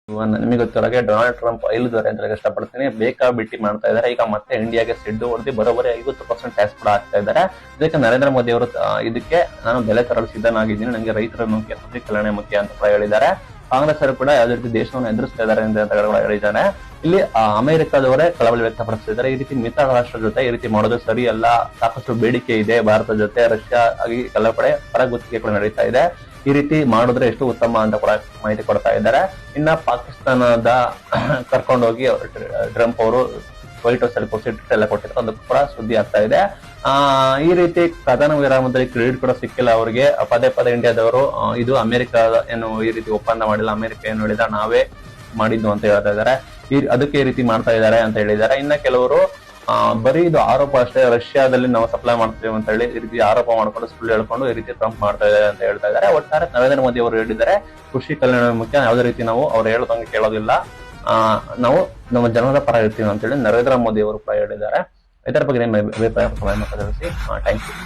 ನಿಮಗೆ ಗೊತ್ತಿರೋಗೆ Donald Trump ಐಲಿದ್ದಾರೆ ಅಂತ ಇಷ್ಟಪಡ್ತೀನಿ. ಬೇಕಾಬಿಟ್ಟಿ ಮಾಡ್ತಾ ಇದ್ದಾರೆ. ಈಗ ಮತ್ತೆ ಇಂಡಿಯಾಗೆ ಸಿಡ್ಡು ಹೊಡೆದು ಬರೋಬ್ಬರಿ 50% ಟ್ಯಾಕ್ಸ್ ಕೂಡ ಆಗ್ತಾ ಇದ್ದಾರೆ. ಇದಕ್ಕೆ ನರೇಂದ್ರ ಮೋದಿ ಅವರು ಇದಕ್ಕೆ ನಾನು ಬೆಲೆ ತರಲು ಸಿದ್ಧನಾಗಿದ್ದೀನಿ, ನನಗೆ ರೈತರ ಮುಖ್ಯ, ಕಲ್ಯಾಣ ಮುಖ್ಯ ಅಂತ ಕೂಡ ಹೇಳಿದ್ದಾರೆ. ಕಾಂಗ್ರೆಸ್ ಅವರು ಕೂಡ ಯಾವುದೇ ರೀತಿ ದೇಶವನ್ನು ಎದುರಿಸ್ತಾ ಇದ್ದಾರೆ ಅಂತ ಹೇಳಿದ್ದಾರೆ. ಇಲ್ಲಿ ಅಮೆರಿಕದವರೇ ಕಳವಳ ವ್ಯಕ್ತಪಡಿಸಿದ್ದಾರೆ. ಈ ರೀತಿ ಮಿತ್ರ ರಾಷ್ಟ್ರ ಜೊತೆ ಈ ರೀತಿ ಮಾಡೋದು ಸರಿಯಲ್ಲ, ಸಾಕಷ್ಟು ಬೇಡಿಕೆ ಇದೆ ಭಾರತದ ಜೊತೆ, ರಷ್ಯಾ ಆಗಿ ಕೆಲವು ಕಡೆ ಹೊರಗುತ್ತಿಗೆ ಕೂಡ ನಡೀತಾ ಇದೆ, ಈ ರೀತಿ ಮಾಡಿದ್ರೆ ಎಷ್ಟು ಉತ್ತಮ ಅಂತ ಕೂಡ ಮಾಹಿತಿ ಕೊಡ್ತಾ ಇದ್ದಾರೆ. ಇನ್ನ ಪಾಕಿಸ್ತಾನದ ಕರ್ಕೊಂಡೋಗಿ ಟ್ರಂಪ್ ಅವರು ವೈಟ್ ಹೌಸ್ ಅಲ್ಲಿ ಟ್ವೀಟ್ ಎಲ್ಲ ಕೊಟ್ಟಿದ್ರು, ಅದು ಕೂಡ ಸುದ್ದಿ ಆಗ್ತಾ ಇದೆ. ಈ ರೀತಿ ಕದನ ವಿರಾಮದಲ್ಲಿ ಕ್ರೆಡಿಟ್ ಕೂಡ ಸಿಕ್ಕಿಲ್ಲ ಅವರಿಗೆ. ಪದೇ ಪದೇ ಇಂಡಿಯಾದವರು ಇದು ಅಮೆರಿಕ ಏನು ಈ ರೀತಿ ಒಪ್ಪಂದ ಮಾಡಿಲ್ಲ, ಅಮೆರಿಕ ಏನು ಹೇಳಿದ ನಾವೇ ಮಾಡಿದ್ದು ಅಂತ ಹೇಳ್ತಾ ಇದ್ದಾರೆ. ಅದಕ್ಕೆ ಈ ರೀತಿ ಮಾಡ್ತಾ ಇದ್ದಾರೆ ಅಂತ ಹೇಳಿದ್ದಾರೆ. ಇನ್ನ ಕೆಲವರು ಬರೀ ಇದು ಆರೋಪ ಅಷ್ಟೇ, ರಷ್ಯಾದಲ್ಲಿ ನಾವು ಸಪ್ಲೈ ಮಾಡ್ತೀವಿ ಅಂತ ಹೇಳಿ ಈ ರೀತಿ ಆರೋಪ ಮಾಡ್ಕೊಂಡು ಸುಳ್ಳು ಹೇಳ್ಕೊಂಡು ಈ ರೀತಿ ಟ್ರಂಪ್ ಮಾಡ್ತಾ ಇದ್ದಾರೆ ಅಂತ ಹೇಳ್ತಾ ಇದ್ದಾರೆ. ಒಟ್ಟಾರೆ ನರೇಂದ್ರ ಮೋದಿ ಅವರು ಹೇಳಿದ್ದಾರೆ ಕೃಷಿ ಕಲ್ಯಾಣ ಮುಖ್ಯ, ಯಾವುದೇ ರೀತಿ ನಾವು ಅವ್ರು ಹೇಳೋದಂಗೆ ಕೇಳೋದಿಲ್ಲ, ನಾವು ನಮ್ಮ ಜನರ ಪರ ಇರ್ತೀವಿ ಅಂತ ಹೇಳಿ ನರೇಂದ್ರ ಮೋದಿ ಅವರು ಕೂಡ ಹೇಳಿದ್ದಾರೆ. ಇದರ ಬಗ್ಗೆ ನಿಮ್ಮ ಅಭಿಪ್ರಾಯ ತಿಳಿಸಿ. Thank you.